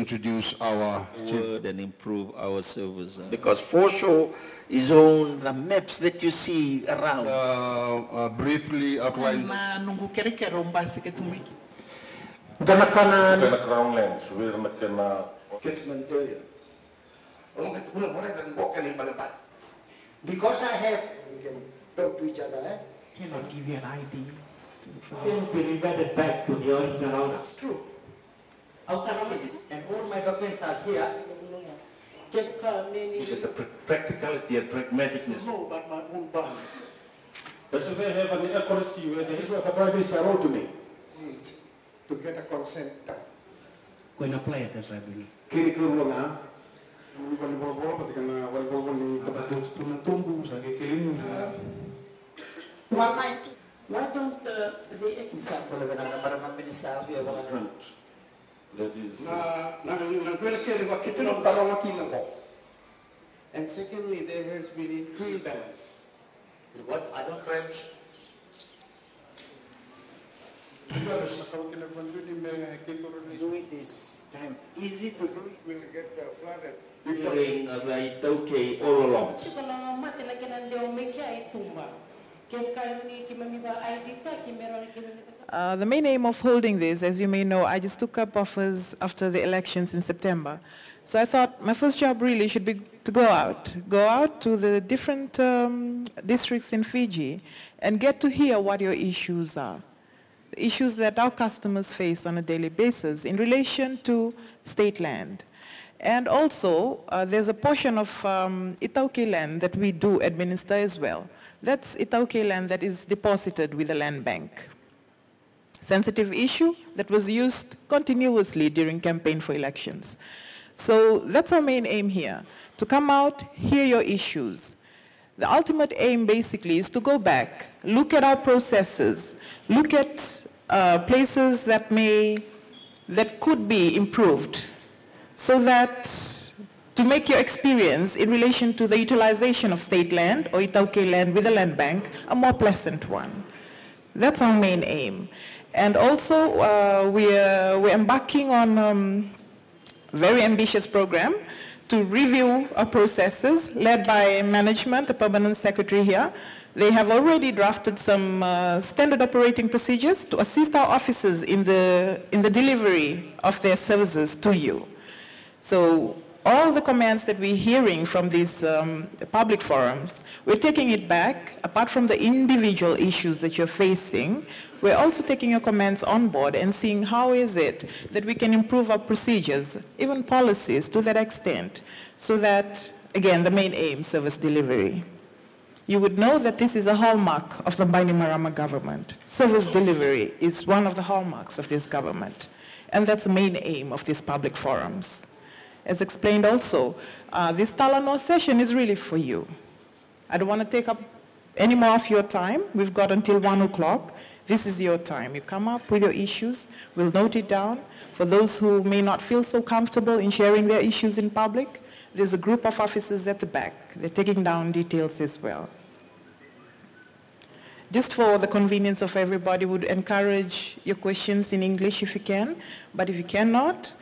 introduce our word and improve our service. Because foreshore is on the maps that you see around. Briefly outline. Crown lands, we're not catchment area. Because I have, we can talk to each other. Eh? Cannot give you an ID. Can be reverted back to the original. That's true. And all my documents are here. Get the practicality and pragmaticness. No, but my own bond. Does it have an accuracy where This is what the Prime Minister wrote to me. To get a consent done. Going to play at the revenue. Why don't the example of an minister that is and secondly, there has been increased. What other crimes? Do it this time. Easy to do. Will get flooded. During okay all along. The main aim of holding this, as you may know, I just took up office after the elections in September. So I thought my first job really should be to go out to the different districts in Fiji and get to hear what your issues are. The issues that our customers face on a daily basis in relation to state land. And also, there's a portion of Itauke land that we do administer as well. That's Itauke land that is deposited with the land bank. Sensitive issue that was used continuously during campaign for elections. So that's our main aim here, to come out, hear your issues. The ultimate aim basically is to go back, look at our processes, look at places that could be improved, so that to make your experience in relation to the utilization of state land or Itauke land with the land bank a more pleasant one. That's our main aim. And also we're embarking on a very ambitious program to review our processes led by management, the permanent secretary here. They have already drafted some standard operating procedures to assist our officers in the delivery of their services to you. So all the comments that we're hearing from these public forums, we're taking it back. Apart from the individual issues that you're facing, we're also taking your comments on board and seeing how is it that we can improve our procedures, even policies to that extent, so that, again, the main aim, service delivery. You would know that this is a hallmark of the Bainimarama government. Service delivery is one of the hallmarks of this government, and that's the main aim of these public forums. As explained also, this Talano session is really for you. I don't want to take up any more of your time. We've got until 1 o'clock. This is your time. You come up with your issues. We'll note it down. For those who may not feel so comfortable in sharing their issues in public, there's a group of officers at the back. They're taking down details as well. Just for the convenience of everybody, would encourage your questions in English if you can. But if you cannot,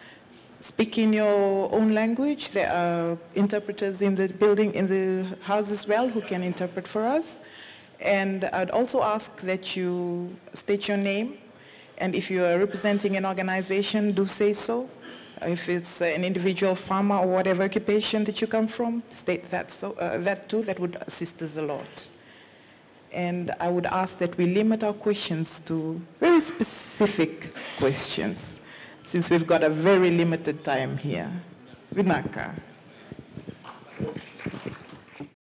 speak in your own language. There are interpreters in the building, in the house as well, who can interpret for us. And I'd also ask that you state your name. And if you are representing an organization, do say so. If it's an individual farmer or whatever occupation that you come from, state that, that too. That would assist us a lot. And I would ask that we limit our questions to very specific questions, since we've got a very limited time here. Vuniwaqa.